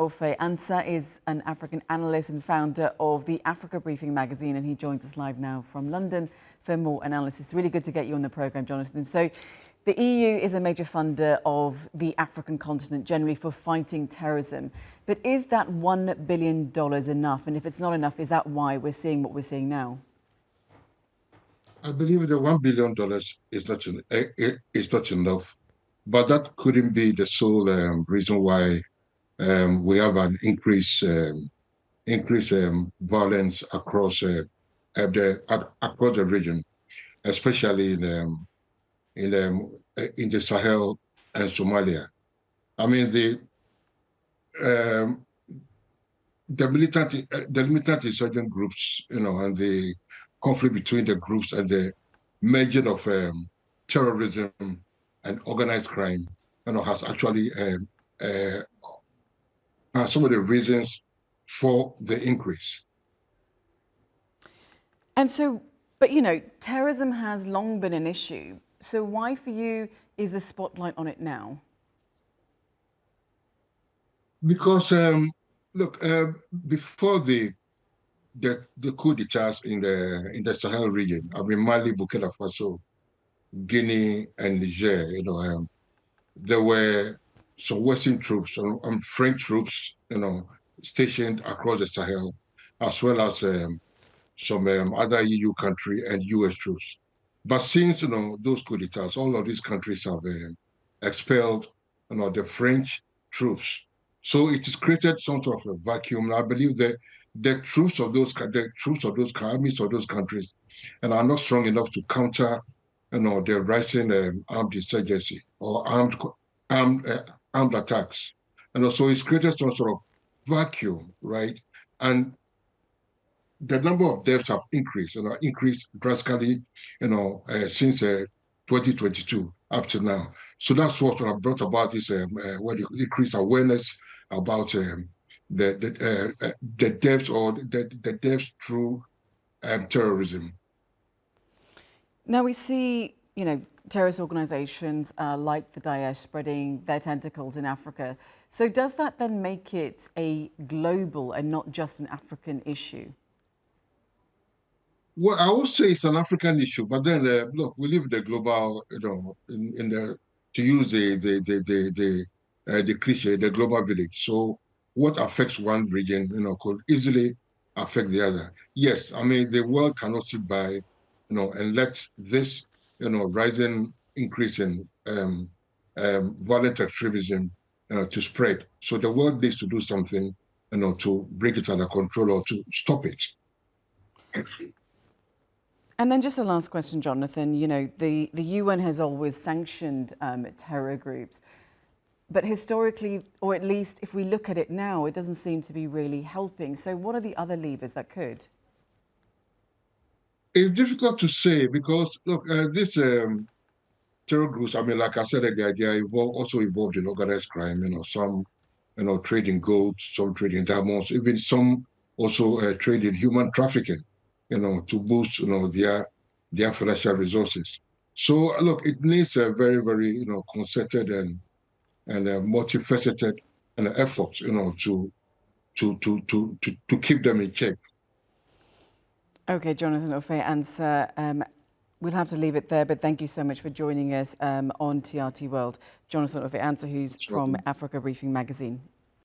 Offei-Ansah is an African analyst and founder of the Africa Briefing magazine, and he joins us live now from London for more analysis. It's really good to get you on the programme, Jonathan. So the EU is a major funder of the African continent generally for fighting terrorism. But is that $1 billion enough? And if it's not enough, is that why we're seeing what we're seeing now? I believe the $1 billion is not enough, but that couldn't be the sole reason why we have an increase violence across across the region, especially in the Sahel and Somalia. I mean the militant insurgent groups, and the conflict between the groups and the merging of terrorism and organized crime, has actually some of the reasons for the increase. And so, but terrorism has long been an issue. So why for you is the spotlight on it now? Because look, before the coup d'etats in the Sahel region, I mean Mali, Burkina Faso, Guinea, and Niger, there were some Western troops and French troops, stationed across the Sahel, as well as some other EU country and US troops. But since those coup d'etats, all of these countries have expelled the French troops. So it has created some sort of a vacuum. I believe that the troops of those armies of those countries are not strong enough to counter the rising armed insurgency or armed attacks. And also it's created some sort of vacuum, right? And the number of deaths have increased, increased drastically, since 2022 up to now. So that's what brought about this increased awareness about the deaths or the deaths through terrorism. Now we see, terrorist organizations like the Daesh spreading their tentacles in Africa. So does that then make it a global and not just an African issue? Well, I would say it's an African issue, but then look, we live in the global, to use the cliche, the global village. So what affects one region, could easily affect the other. Yes, I mean the world cannot sit by, and let this, rising increase in violent extremism to spread. So the world needs to do something, to bring it under control or to stop it. And then just a last question, Jonathan. The UN has always sanctioned terror groups. But historically, or at least if we look at it now, it doesn't seem to be really helping. So what are the other levers that could? It's difficult to say because, look, this terror groups, I mean, like I said, the idea also involved in organized crime, some, trading gold, some trading diamonds, even some also trading human trafficking, to boost, their financial resources. So, look, it needs a very, very, concerted and multifaceted efforts, to keep them in check. Okay, Jonathan Offei-Ansah, we'll have to leave it there, but thank you so much for joining us on TRT World. Jonathan Offei-Ansah, who's from Africa Briefing magazine.